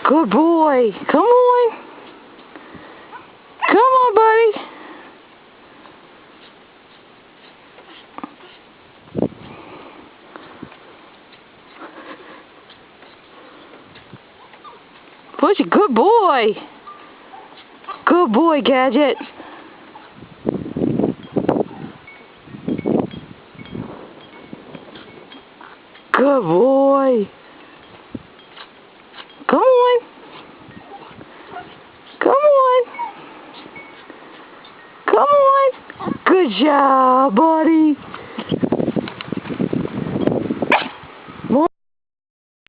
Good boy. Come on. Come on, buddy. Push it. Good boy. Good boy, Gadget. Good boy. Come on. Come on. Come on. Good job, buddy.